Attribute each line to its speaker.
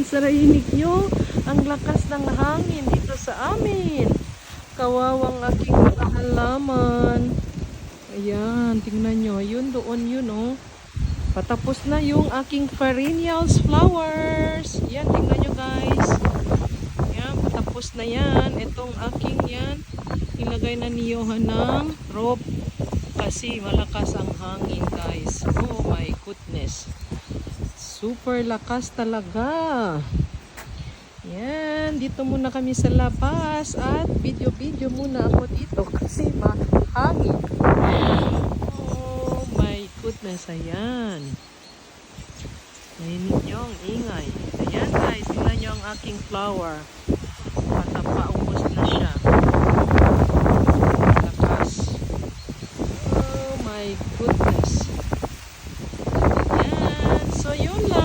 Speaker 1: Sarainig nyo, ang lakas ng hangin dito sa amin. Kawawang aking mga halaman. Ayan, tingnan nyo. Yun doon yun, oh. Patapos na yung aking perennials flowers. Yan, tingnan nyo guys. Yan, patapos na yan. Itong aking yan, ilagay na ni Johan ng rope. Kasi malakas ang hangin guys. Oh my goodness. Super lakas talaga. Yan, dito muna kami sa labas at video-video muna ako dito kasi mahangin. Oh my goodness, ayan. Narinig nyo ang ingay. Ayan guys, tingnan nyo ang aking flower. Paubos na siya.